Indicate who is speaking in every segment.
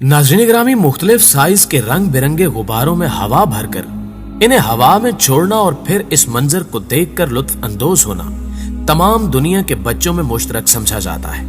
Speaker 1: नाज़रीन ग्रामी, मुख्तलिफ साइज के रंग बिरंगे गुब्बारों में हवा भरकर इन्हें हवा में छोड़ना और फिर इस मंजर को देखकर लुत्फ अंदोज होना तमाम दुनिया के बच्चों में मुश्तरक समझा जाता है।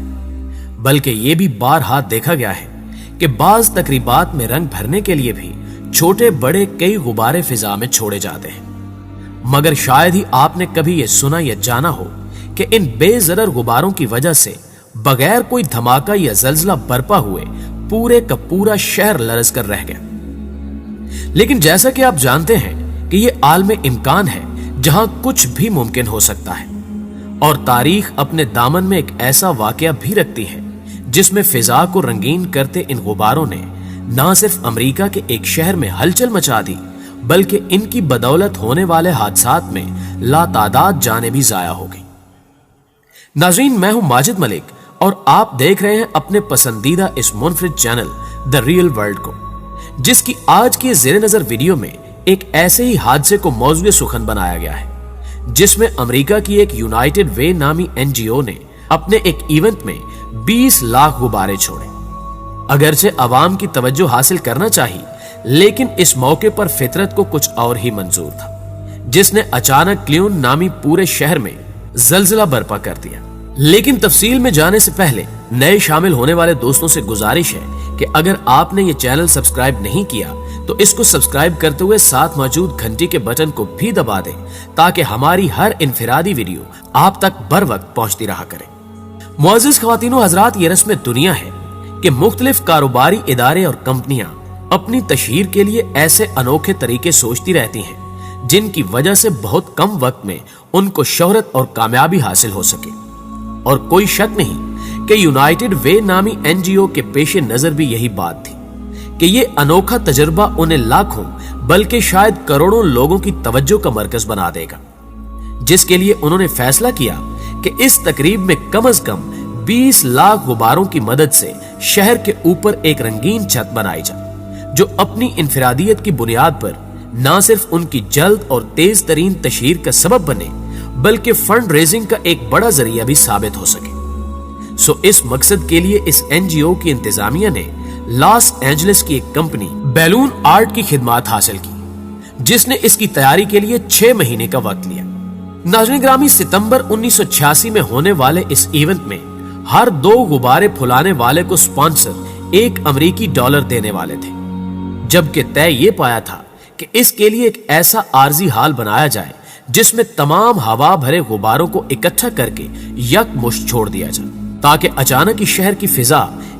Speaker 1: बल्कि ये भी बारहा देखा गया है कि बाज तकरीबात में रंग भरने के लिए भी छोटे बड़े कई गुब्बारे फिजा में छोड़े जाते हैं। मगर शायद ही आपने कभी यह सुना या जाना हो कि इन बेजरर गुब्बारों की वजह से बगैर कोई धमाका या जल्जला बरपा हुए पूरे का पूरा शहर लरज कर रह गया। लेकिन जैसा कि आप जानते हैं कि यह आलमे इम्कान है जहां कुछ भी मुमकिन हो सकता है, और तारीख अपने दामन में एक ऐसा वाकया भी रखती है जिसमें फिजा को रंगीन करते इन गुब्बारों ने न सिर्फ अमेरिका के एक शहर में हलचल मचा दी, बल्कि इनकी बदौलत होने वाले हादसात में लातादाद जाने भी जाया हो गई। नाज़रीन, मैं हूं माजिद मलिक और आप देख रहे हैं अपने पसंदीदा इस मुनफरिद चैनल द रियल वर्ल्ड को, जिसकी आज की जेर नजर वीडियो में एक ऐसे ही हादसे को मौजूद सुखन बनाया गया है जिसमें अमेरिका की एक यूनाइटेड वे नामी एनजीओ ने अपने एक इवेंट में 20 लाख गुब्बारे छोड़े। अगरचे अवाम की तवज्जो हासिल करना चाहिए, लेकिन इस मौके पर फितरत को कुछ और ही मंजूर था, जिसने अचानक क्लियून नामी पूरे शहर में जल्जला बर्पा कर दिया। लेकिन तफसील में जाने से पहले नए शामिल होने वाले दोस्तों से गुजारिश है कि अगर आपने ये चैनल सब्सक्राइब नहीं किया तो इसको सब्सक्राइब करते हुए साथ मौजूद घंटी के बटन को भी दबा दें, ताकि हमारी हर इनफिरादी वीडियो आप तक बर वक्त पहुंचती रहा करे। मुअज़्ज़िज़ ख्वातीनो हज़रात, ये रस्म दुनिया है कि मुख्तलिफ कारोबारी इदारे और कंपनियां अपनी तशहीर के लिए ऐसे अनोखे तरीके सोचती रहती हैं जिनकी वजह से बहुत कम वक्त में उनको शोहरत और कामयाबी हासिल हो सके। और कोई शक नहीं कि यूनाइटेड वे नामी एनजीओ के पेश नजर भी यही बात थी कि ये अनोखा तजुर्बा उन्हें लाखों बल्कि शायद करोड़ों लोगों की तवज्जो का मरकज बना देगा, जिसके लिए उन्होंने फैसला किया कि इस तकरीब में कम से कम 20 लाख गुब्बारों की मदद से शहर के ऊपर एक रंगीन छत बनाई जाए, जो अपनी इनफिरादियत की बुनियाद पर न सिर्फ उनकी जल्द और तेज तरीन तशहीर का सबब बने, बल्कि फंड रेजिंग का एक बड़ा जरिया भी साबित हो सके। सो इस मकसद के लिए इस एनजीओ की इंतजामिया ने लॉस एंजलिस की एक कंपनी बैलून आर्ट की खिदमत हासिल की, जिसने इसकी तैयारी के लिए 6 महीने का वक्त लिया। नाज़रीन ग्रामी, सितंबर 1986 में होने वाले इस इवेंट में हर 2 गुब्बारे फुलाने वाले को स्पॉन्सर $1 अमेरिकी देने वाले थे, जबकि तय ये पाया था कि इसके लिए एक ऐसा आर्जी हाल बनाया जाए जिसमें तमाम हवा भरे गुब्बारों को इकट्ठा करके यकमुश्त छोड़ दिया जाए, ताकि अचानक ही शहर की फिजा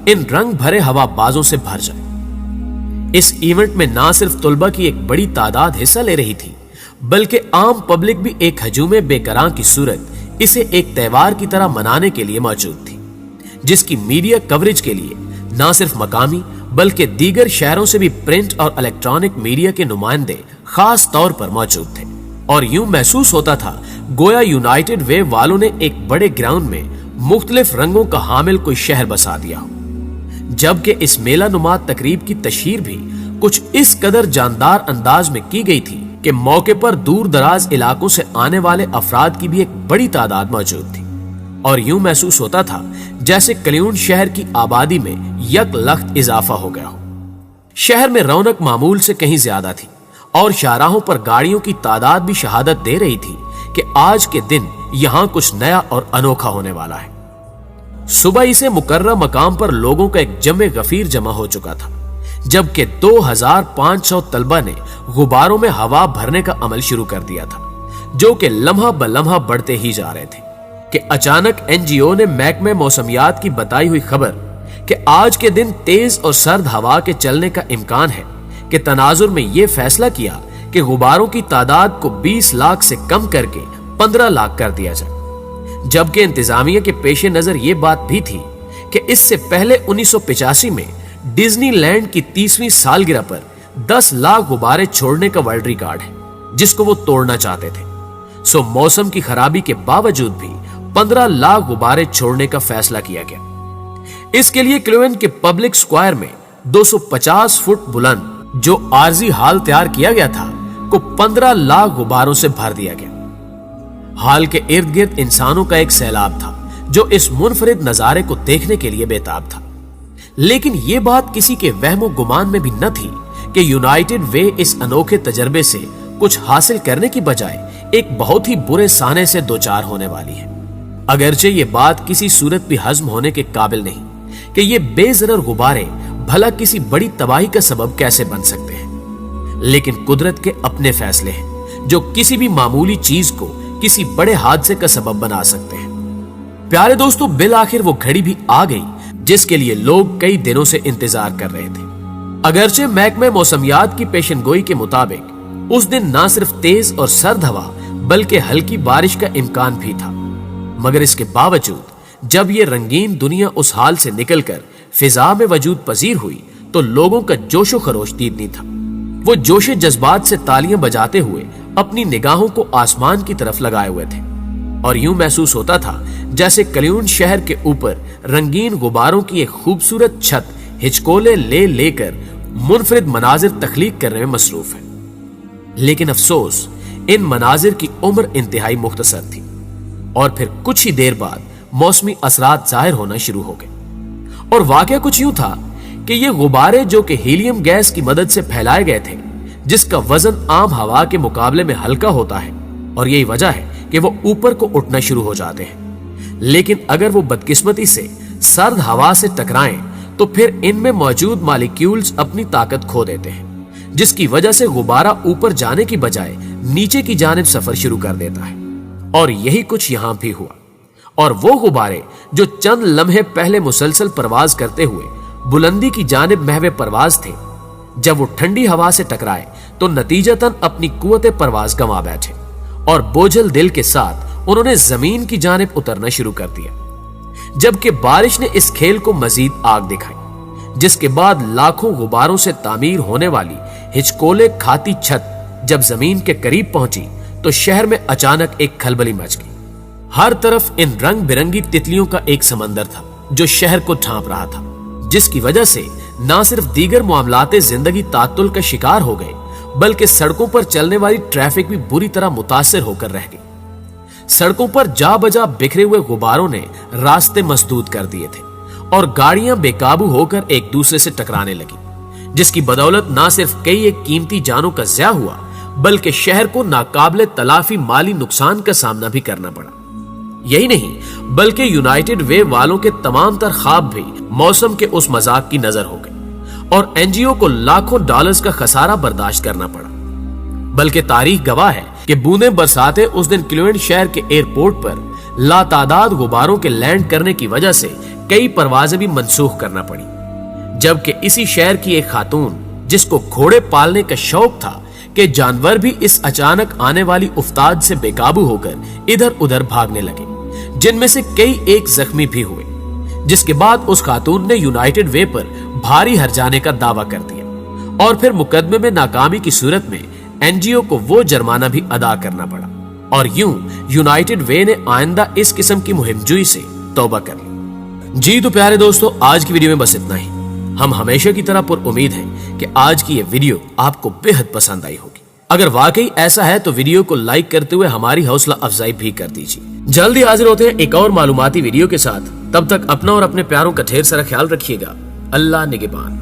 Speaker 1: इन रंग भरे हवाबाजों से भर जाए। इस इवेंट में ना सिर्फ तुलबा की एक बड़ी तादाद हिस्सा ले रही थी, बल्कि आम पब्लिक भी एक हजूमे बेकरां की सूरत इसे एक त्योहार की तरह मनाने के लिए मौजूद थी, जिसकी मीडिया कवरेज के लिए ना सिर्फ मकामी बल्कि दीगर शहरों से भी प्रिंट और इलेक्ट्रॉनिक मीडिया के नुमाइंदे खास तौर पर मौजूद थे। और यूं महसूस होता था गोया यूनाइटेड वे वालों ने एक बड़े ग्राउंड में मुख्तलिफ रंगों का हामिल कोई शहर बसा दिया हो, जबकि इस मेला नुमा तकरीब की तशहीर भी कुछ इस कदर जानदार अंदाज में की गई थी कि मौके पर दूर दराज इलाकों से आने वाले अफराद की भी एक बड़ी तादाद मौजूद थी। और यूं महसूस होता था जैसे क्लियून शहर की आबादी में यकलख्त इजाफा हो गया हो। शहर में रौनक मामूल से कहीं ज्यादा थी और शाहराहों पर गाड़ियों की तादाद भी शहादत दे रही थी कि आज के दिन यहां कुछ नया और अनोखा होने वाला है। सुबह इसे मुकर्रम मकाम पर लोगों का एक जमे गफीर जमा हो चुका था, जबकि 2500 तलबा ने गुब्बारों में हवा भरने का अमल शुरू कर दिया था, जो कि लम्हा ब लम्हा बढ़ते ही जा रहे थे कि अचानक एनजीओ ने महकमे मौसमियात की बताई हुई खबर कि आज के दिन तेज और सर्द हवा के चलने का इम्कान है कि तनाजुर में यह फैसला किया कि गुब्बारों की तादाद को 20 लाख से कम करके 15 लाख कर दिया जाए, जबकि इंतजामिया के पेश नजर यह बात भी थी कि इससे पहले 1985 में डिज्नीलैंड की 30वीं सालगिरह पर 10 लाख गुब्बारे छोड़ने का वर्ल्ड रिकॉर्ड है, जिसको वो तोड़ना चाहते थे। सो मौसम की खराबी के बावजूद भी 15 लाख गुब्बारे छोड़ने का फैसला किया गया। इसके लिए क्लियून के पब्लिक स्क्वायर में 250 फुट बुलंद जो आर्जी हाल तैयार किया गया था को 15 लाख गुब्बारों से भर दिया गया। हाल के इर्द गिर्द इंसानों का एक सैलाब था जो इस मुनफरिद नजारे को देखने के लिए बेताब था। लेकिन ये बात किसी के वहमो गुमान में भी न थी कि यूनाइटेड वे इस अनोखे तजर्बे से कुछ हासिल करने की बजाय एक बहुत ही बुरे साने से दो-चार होने वाली है। अगरचे ये बात किसी सूरत भी हजम होने के काबिल नहीं कि ये बेजरर गुब्बारे भला किसी बड़ी तबाही का सबब कैसे बन सकते हैं, लेकिन कुदरत के अपने फैसले हैं जो किसी भी मामूली चीज को किसी बड़े हादसे का सबब बना सकते हैं। प्यारे दोस्तों, बिल आखिर वो घड़ी भी आ गई जिसके लिए लोग कई दिनों से इंतजार कर रहे थे। अगरचे महकमे मौसमियात की पेशनगोई के मुताबिक उस दिन ना सिर्फ तेज और सर्द हवा बल्कि हल्की बारिश का इम्कान भी था, मगर इसके बावजूद जब ये रंगीन दुनिया उस हाल से निकलकर फिजा में वजूद पजीर हुई तो लोगों का जोशो खरोश दीदनी था। वो जोशे जज्बात से तालियां बजाते हुए अपनी निगाहों को आसमान की तरफ लगाए हुए थे और यूं महसूस होता था जैसे कलियून शहर के ऊपर रंगीन गुब्बारों की एक खूबसूरत छत हिचकोले ले लेकर मुनफरिद मनाजिर तख्लीक करने में मसरूफ है। लेकिन अफसोस, इन मनाजिर की उम्र इंतहाई मुख्तसर थी और फिर कुछ ही देर बाद मौसमी असरात जाहिर होना शुरू हो गए। और वाकया कुछ यूं था कि ये गुब्बारे जो कि हीलियम गैस की मदद से फैलाए गए थे, जिसका वजन आम हवा के मुकाबले में हल्का होता है और यही वजह है कि वो ऊपर को उठना शुरू हो जाते हैं। लेकिन अगर वो बदकिस्मती से सर्द हवा से टकराएं तो फिर इनमें मौजूद मॉलिक्यूल्स अपनी ताकत खो देते हैं, जिसकी वजह से गुब्बारा ऊपर जाने की बजाय नीचे की जानिब सफर शुरू कर देता है। और यही कुछ यहां भी हुआ। और वो गुब्बारे जो चंद लम्हे पहले मुसलसल परवाज करते हुए बुलंदी की जानिब महवे परवाज थे, जब वो ठंडी हवा से टकराए तो नतीजतन अपनी कुव्वत परवाज गंवा बैठे और बोझल दिल के साथ उन्होंने जमीन की जानिब उतरना शुरू कर दिया। जबकि बारिश ने इस खेल को मजीद आग दिखाई, जिसके बाद लाखों गुब्बारों से तामीर होने वाली हिचकोले खाती छत जब जमीन के करीब पहुंची तो शहर में अचानक एक खलबली मच गई। हर तरफ इन रंग बिरंगी तितलियों का एक समंदर था जो शहर को ढांप रहा था, जिसकी वजह से ना सिर्फ दीगर मामलाते जिंदगी तातुल का शिकार हो गए बल्कि सड़कों पर चलने वाली ट्रैफिक भी बुरी तरह मुतासिर होकर रह गई। सड़कों पर जा बजा बिखरे हुए गुब्बारों ने रास्ते मसदूद कर दिए थे और गाड़ियां बेकाबू होकर एक दूसरे से टकराने लगी, जिसकी बदौलत ना सिर्फ कई एक कीमती जानों का ज़िया हुआ बल्कि शहर को नाकाबिले तलाफी माली नुकसान का सामना भी करना पड़ा। यही नहीं बल्कि यूनाइटेड वे वालों के तमाम तर ख्वाब भी मौसम के उस मजाक की नजर हो गए और एनजीओ को लाखों डॉलर्स का खसारा बर्दाश्त करना पड़ा। बल्कि तारीख गवाह है कि बूंदे बरसाते उस दिन क्लिवेंट शहर के एयरपोर्ट पर लातादाद गुब्बारों के लैंड करने की वजह से कई परवाजें भी मनसूख करना पड़ी। जबकि इसी शहर की एक खातून जिसको घोड़े पालने का शौक था कि जानवर भी इस अचानक आने वाली उफ्ताद से बेकाबू होकर इधर उधर भागने लगे, जिनमें से कई एक जख्मी भी हुए, जिसके बाद उस खातून ने यूनाइटेड वे पर भारी हर्जाने का दावा कर दिया और फिर मुकदमे में नाकामी की सूरत में एनजीओ को वो जुर्माना भी अदा करना पड़ा। और यूं यूनाइटेड वे ने आइंदा इस किस्म की मुहिमजुई से तौबा कर ली। जी तो प्यारे दोस्तों, आज की वीडियो में बस इतना ही। हम हमेशा की तरह पुर उम्मीद हैं कि आज की ये वीडियो आपको बेहद पसंद आई होगी। अगर वाकई ऐसा है तो वीडियो को लाइक करते हुए हमारी हौसला अफजाई भी कर दीजिए। जल्दी हाजिर होते हैं एक और मालूमाती वीडियो के साथ। तब तक अपना और अपने प्यारों का ढेर सारा ख्याल रखिएगा। अल्लाह निगहबान।